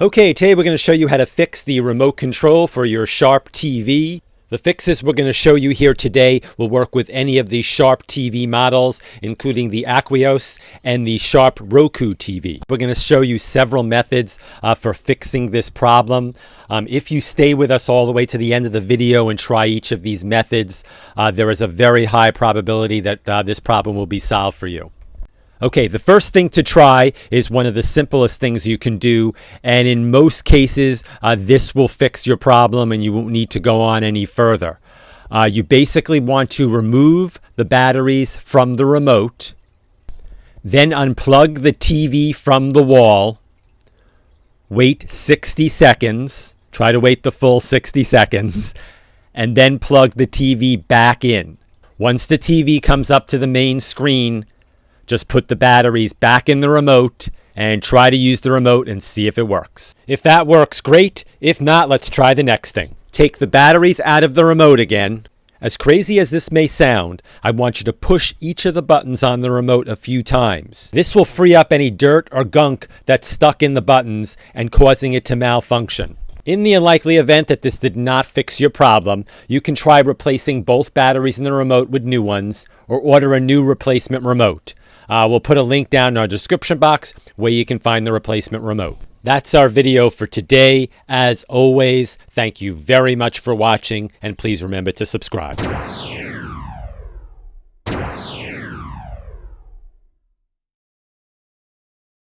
Okay, today we're going to show you how to fix the remote control for your Sharp TV. The fixes we're going to show you here today will work with any of the Sharp TV models, including the Aquos and the Sharp Roku TV. We're going to show you several methods for fixing this problem. If you stay with us all the way to the end of the video and try each of these methods, there is a very high probability that this problem will be solved for you. Okay, the first thing to try is one of the simplest things you can do, and in most cases, this will fix your problem and you won't need to go on any further. You basically want to remove the batteries from the remote, then unplug the TV from the wall, wait 60 seconds, try to wait the full 60 seconds, and then plug the TV back in. Once the TV comes up to the main screen, just put the batteries back in the remote and try to use the remote and see if it works. If that works, great. If not, let's try the next thing. Take the batteries out of the remote again. As crazy as this may sound, I want you to push each of the buttons on the remote a few times. This will free up any dirt or gunk that's stuck in the buttons and causing it to malfunction. In the unlikely event that this did not fix your problem, you can try replacing both batteries in the remote with new ones or order a new replacement remote. We'll put a link down in our description box where you can find the replacement remote. That's our video for today. As always, thank you very much for watching, and please remember to subscribe.